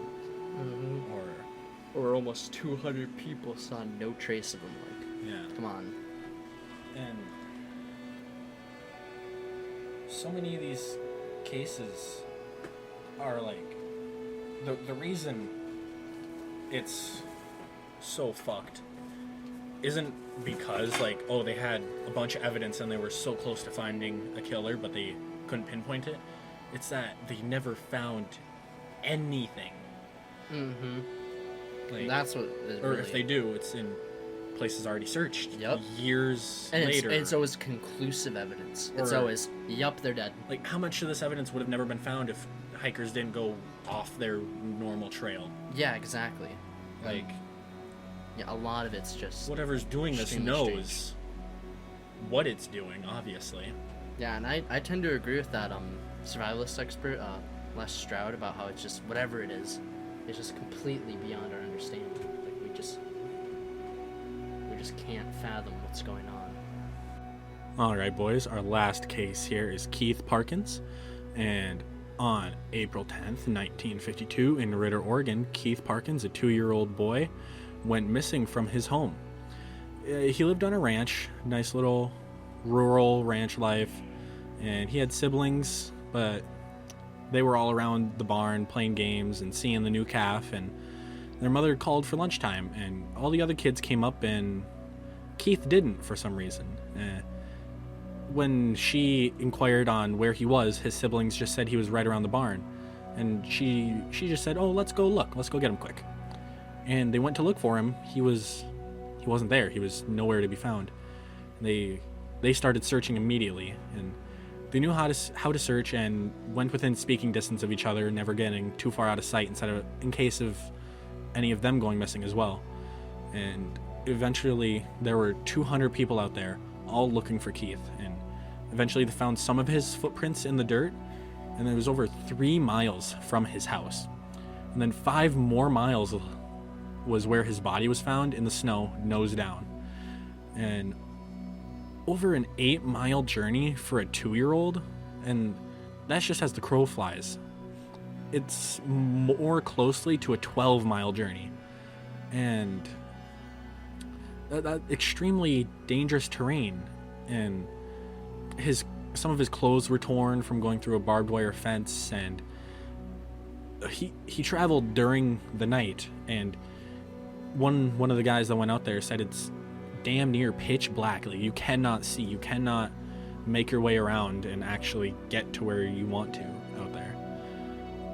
Or almost 200 people saw no trace of him. Yeah. Come on. And so many of these cases are like the reason it's so fucked isn't because like, oh, they had a bunch of evidence and they were so close to finding a killer but they couldn't pinpoint it. It's that they never found anything. Like, That's what is or really... if they do, it's in places already searched. Yep. Years and later. it's always conclusive evidence. It's Or- always, yup, they're dead. Like, how much of this evidence would have never been found if hikers didn't go off their normal trail? Yeah, exactly. Like, Yeah, a lot of it's just... whatever's doing this extremely knows what it's doing, obviously. Yeah, and I tend to agree with that survivalist expert, Les Stroud, about how it's just, whatever it is, it's just completely beyond our understanding. Like, we just can't fathom what's going on. All right, boys, our last case here is Keith Parkins. And on April 10th, 1952, in Ritter, Oregon, Keith Parkins, a 2-year-old boy, went missing from his home. He lived on a ranch, nice little rural ranch life, and he had siblings, but they were all around the barn playing games and seeing the new calf, and their mother called for lunchtime, and all the other kids came up, and Keith didn't for some reason. When she inquired on where he was, his siblings just said he was right around the barn, and she just said, "Oh, let's go get him quick." And they went to look for him. He wasn't there. He was nowhere to be found. They started searching immediately, and they knew how to search and went within speaking distance of each other, never getting too far out of sight in case of any of them going missing as well. And eventually there were 200 people out there all looking for Keith, and eventually they found some of his footprints in the dirt, and it was over 3 miles from his house. And then 5 more miles was where his body was found in the snow, nose down. And over an 8-mile journey for a 2-year-old, and that's just as the crow flies. It's more closely to a 12-mile journey. And that extremely dangerous terrain, and some of his clothes were torn from going through a barbed wire fence, and he traveled during the night, and one of the guys that went out there said it's damn near pitch black. Like, you cannot see, you cannot make your way around and actually get to where you want to out there.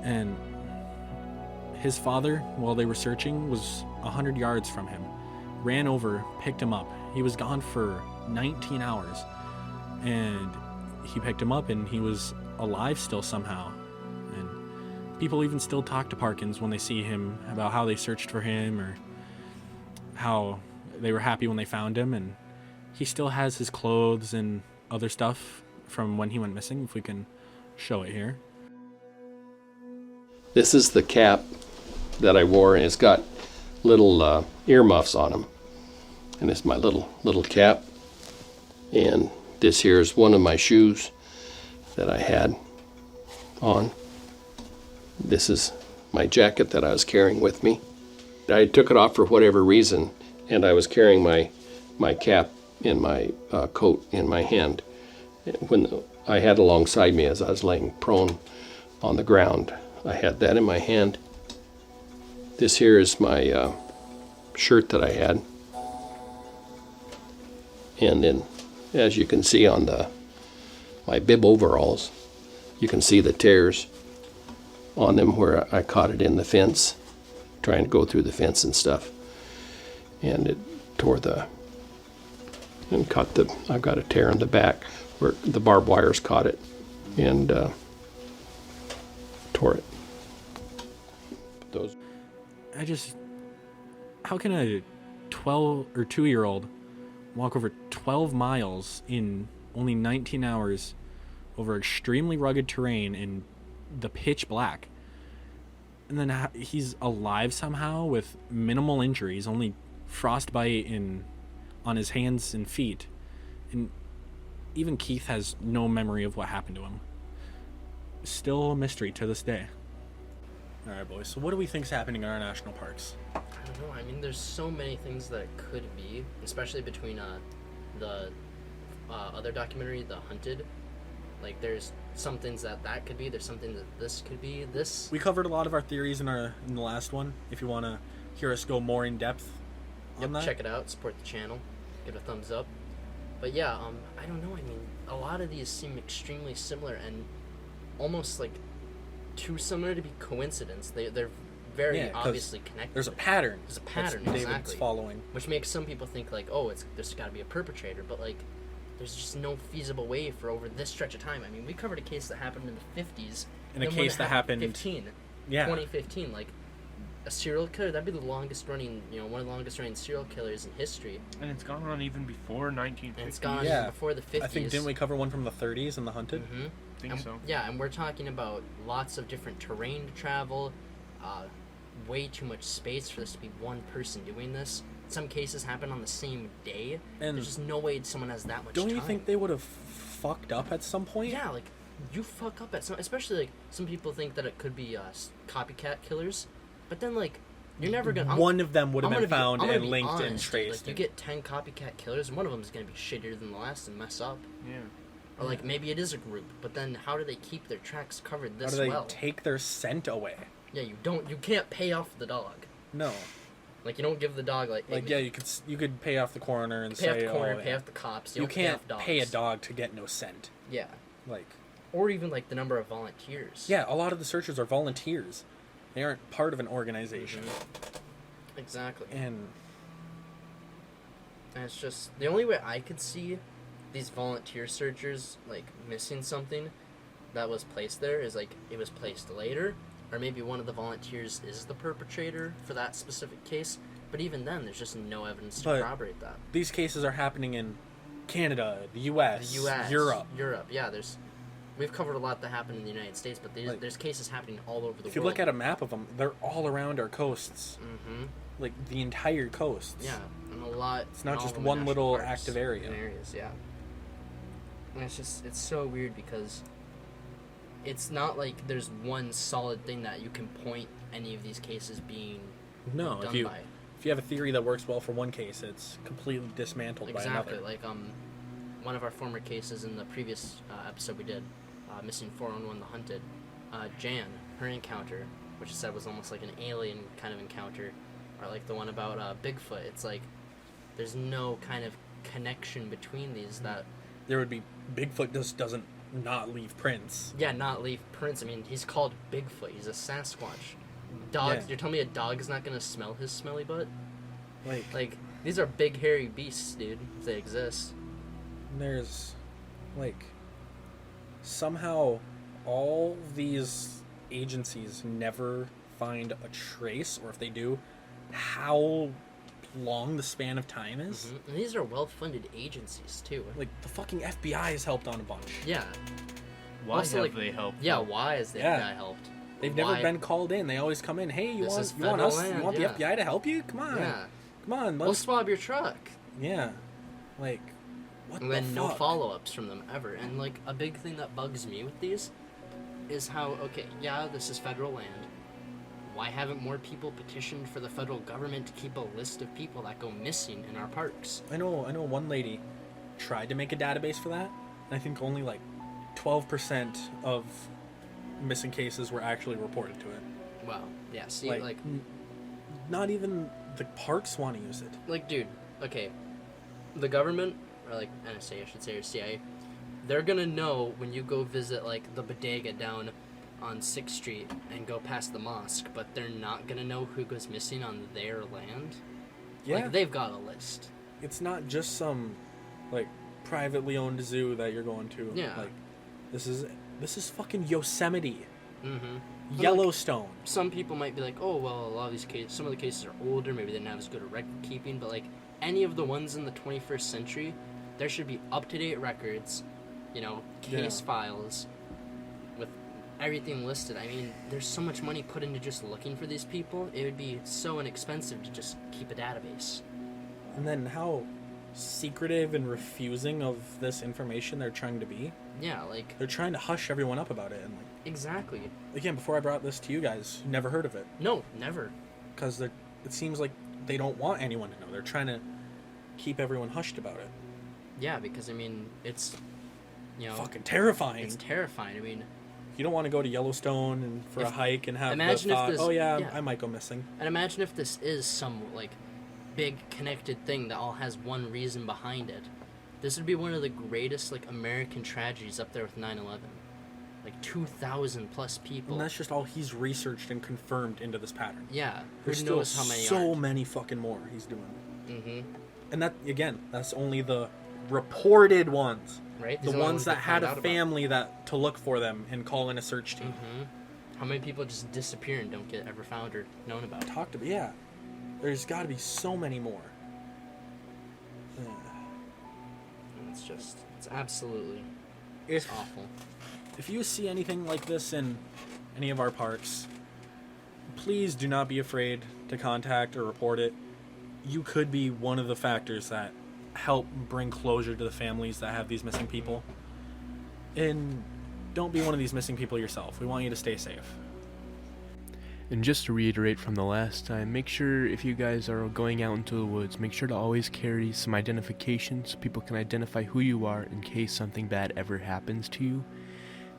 And his father, while they were searching, was 100 yards from him, ran over, picked him up. He was gone for 19 hours, and he picked him up, and he was alive still somehow. And people even still talk to Parkins when they see him about how they searched for him, or how they were happy when they found him, and he still has his clothes and other stuff from when he went missing, if we can show it here. This is the cap that I wore, and it's got little earmuffs on them. And it's my little cap. And this here is one of my shoes that I had on. This is my jacket that I was carrying with me. I took it off for whatever reason, and I was carrying my cap in my coat in my hand. When I had alongside me as I was laying prone on the ground, I had that in my hand. This here is my shirt that I had. And then, as you can see on my bib overalls, you can see the tears on them where I caught it in the fence, trying to go through the fence and stuff. And it tore I've got a tear in the back where the barbed wires caught it and tore it. How can a 12 or 2-year-old walk over 12 miles in only 19 hours over extremely rugged terrain and the pitch black. And then he's alive somehow with minimal injuries, only frostbite on his hands and feet. And even Keith has no memory of what happened to him. Still a mystery to this day. All right, boys. So what do we think's happening in our national parks? I don't know. I mean, there's so many things that it could be, especially between the other documentary, The Hunted. Like, there's some things that could be. There's something that this could be. We covered a lot of our theories in the last one. If you want to hear us go more in depth on that, check it out. Support the channel. Give it a thumbs up. But yeah, I don't know. I mean, a lot of these seem extremely similar and almost like too similar to be coincidence. They're very obviously connected. There's a pattern. There's a pattern, David's exactly. Following. Which makes some people think like, oh, there's got to be a perpetrator, but like, there's just no feasible way for over this stretch of time. I mean, we covered a case that happened in the 50s. And a case that happened 2015, like a serial killer. That'd be the longest running, one of the longest running serial killers in history. And it's gone on even before 1950. And it's gone on even before the 50s. I think, didn't we cover one from the 30s in The Hunted? Mm-hmm. I think so. Yeah, and we're talking about lots of different terrain to travel, way too much space for this to be one person doing this. Some cases happen on the same day. And there's just no way someone has that much time. Don't you think they would have fucked up at some point? Yeah, like, you fuck up at some... Especially, like, some people think that it could be copycat killers. But then, like, you're never gonna... One of them would have been found and linked honest, and traced. Like, you get 10 copycat killers, and one of them is gonna be shittier than the last and mess up. Yeah. Or, like, maybe it is a group, but then how do they keep their tracks covered this well? How do they take their scent away? Yeah, you can't pay off the dog. No. Like, you don't give the dog, like... Like, yeah, you could pay off the coroner and pay off the coroner, pay off the cops. You can't pay a dog to get no scent. Yeah. Like... Or even, like, the number of volunteers. Yeah, a lot of the searchers are volunteers. They aren't part of an organization. Mm-hmm. Exactly. And it's just... The only way I could see these volunteer searchers, like, missing something that was placed there is, like, it was placed later... Or maybe one of the volunteers is the perpetrator for that specific case. But even then, there's just no evidence to corroborate that. These cases are happening in Canada, the U.S., Europe. Yeah, we've covered a lot that happened in the United States, but there's cases happening all over the world. If you look at a map of them, they're all around our coasts. Mm-hmm. Like, the entire coasts. Yeah, and a lot... It's not just one little active area. Areas, yeah. And it's so weird because... It's not like there's one solid thing that you can point any of these cases being done by. If you have a theory that works well for one case, it's completely dismantled by another. Exactly. Like one of our former cases in the previous episode we did, Missing 411 The Hunted, Jan, her encounter, which I said was almost like an alien kind of encounter, or like the one about Bigfoot. It's like there's no kind of connection between these that... There would be... Bigfoot just doesn't not leave prints. Yeah, not leave prints. I mean, he's called Bigfoot. He's a Sasquatch. Dogs. Yeah. You're telling me a dog is not going to smell his smelly butt? Like, these are big, hairy beasts, dude, if they exist. There's, like, somehow all these agencies never find a trace, or if they do, how long the span of time is. Mm-hmm. And these are well-funded agencies too. Like, the fucking FBI has helped on a bunch. Yeah. Why also, have they helped? Yeah, why has the FBI helped? They've never been called in. They always come in. Hey, you want us? You want the FBI to help you? Come on. Yeah. Come on. We'll swab your truck. Yeah. Like, what the fuck? And then no follow-ups from them ever. And like a big thing that bugs me with these is how, okay, yeah, this is federal land. Why haven't more people petitioned for the federal government to keep a list of people that go missing in our parks? I know one lady tried to make a database for that, and I think only like 12% of missing cases were actually reported to it. Wow. Yeah, see, like not even the parks want to use it. Like, dude, okay, the government, or like NSA, I should say, or CIA, they're gonna know when you go visit like the bodega down on 6th Street and go past the mosque, but they're not gonna know who goes missing on their land. Yeah. Like, they've got a list. It's not just some like privately owned zoo that you're going to. Yeah. Like, this is fucking Yosemite. Mm-hmm. Yellowstone. Like, some people might be like, oh well, a lot of these cases, some of the cases are older, maybe they didn't have as good a record keeping, but like any of the ones in the 21st century, there should be up-to-date records, case files with everything listed. I mean, there's so much money put into just looking for these people. It would be so inexpensive to just keep a database. And then how secretive and refusing of this information they're trying to be. Yeah, like... They're trying to hush everyone up about it. And like, exactly. Again, before I brought this to you guys, never heard of it. No, never. Because it seems like they don't want anyone to know. They're trying to keep everyone hushed about it. Yeah, because, I mean, it's, you know... fucking terrifying. It's terrifying. I mean... You don't want to go to Yellowstone and for a hike and have imagine the thought, if this, oh yeah, I might go missing. And imagine if this is some, like, big connected thing that all has one reason behind it. This would be one of the greatest, like, American tragedies up there with 9/11. Like, 2,000 plus people. And that's just all he's researched and confirmed into this pattern. Yeah. There's who still knows how many so many fucking more he's doing. Mm-hmm. And that, again, that's only the reported ones. Right? The ones that had a family that to look for them and call in a search team. Mm-hmm. How many people just disappear and don't get ever found or known about? Yeah. There's got to be so many more. It's absolutely it's awful. If you see anything like this in any of our parks, please do not be afraid to contact or report it. You could be one of the factors that help bring closure to the families that have these missing people. And don't be one of these missing people yourself. We want you to stay safe. And just to reiterate from the last time, make sure if you guys are going out into the woods, make sure to always carry some identification so people can identify who you are in case something bad ever happens to you.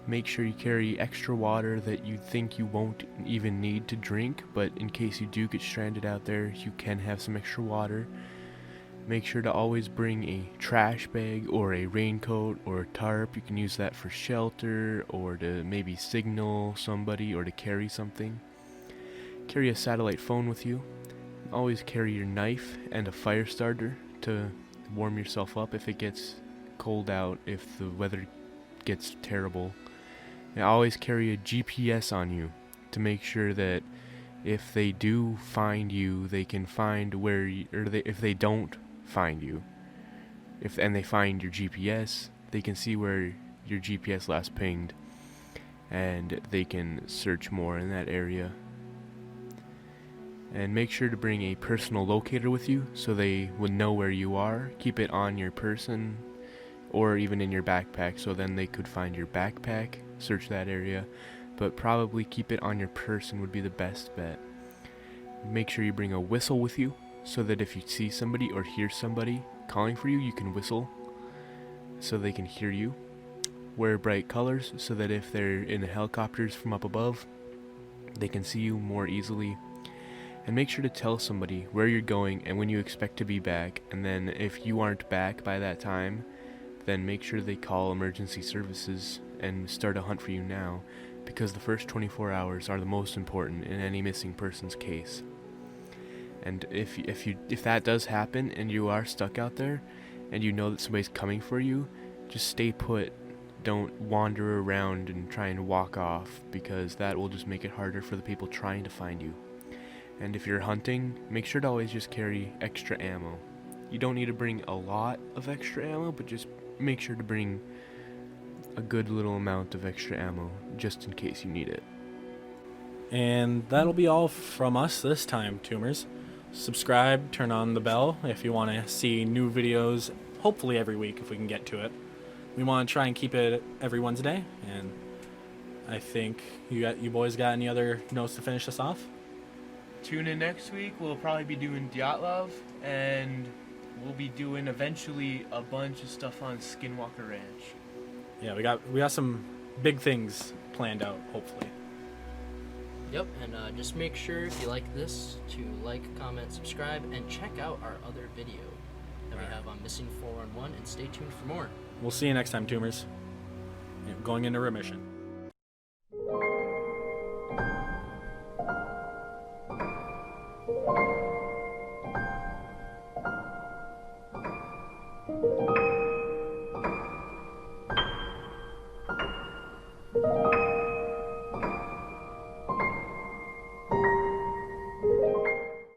Make sure you carry extra water that you think you won't even need to drink, but in case you do get stranded out there, you can have some extra water. Make sure to always bring a trash bag or a raincoat or a tarp. You can use that for shelter or to maybe signal somebody or to carry something. Carry a satellite phone with you. Always carry your knife and a fire starter to warm yourself up if it gets cold out, if the weather gets terrible. And always carry a GPS on you to make sure that if they do find you, they can find where you, or if they don't find you, and they find your GPS, they can see where your GPS last pinged, and they can search more in that area. And make sure to bring a personal locator with you so they would know where you are. Keep it on your person or even in your backpack, so then they could find your backpack, search that area, but probably keep it on your person would be the best bet. Make sure you bring a whistle with you so that if you see somebody or hear somebody calling for you, you can whistle so they can hear you. Wear bright colors so that if they're in helicopters from up above, they can see you more easily. And make sure to tell somebody where you're going and when you expect to be back, and then if you aren't back by that time, then make sure they call emergency services and start a hunt for you now, because the first 24 hours are the most important in any missing person's case. And if that does happen and you are stuck out there and you know that somebody's coming for you, just stay put. Don't wander around and try and walk off, because that will just make it harder for the people trying to find you. And if you're hunting, make sure to always just carry extra ammo. You don't need to bring a lot of extra ammo, but just make sure to bring a good little amount of extra ammo just in case you need it. And that'll be all from us this time, Tumors. Subscribe, turn on the bell if you want to see new videos, hopefully every week if we can get to it. We want to try and keep it every Wednesday, and I think you boys got any other notes to finish us off? Tune in next week. We'll probably be doing Dyatlov, and we'll be doing eventually a bunch of stuff on Skinwalker Ranch. Yeah, we got some big things planned out, hopefully. Yep, and just make sure if you like this to like, comment, subscribe, and check out our other video that we have on Missing 411, and stay tuned for more. We'll see you next time, Tumors. Going into remission.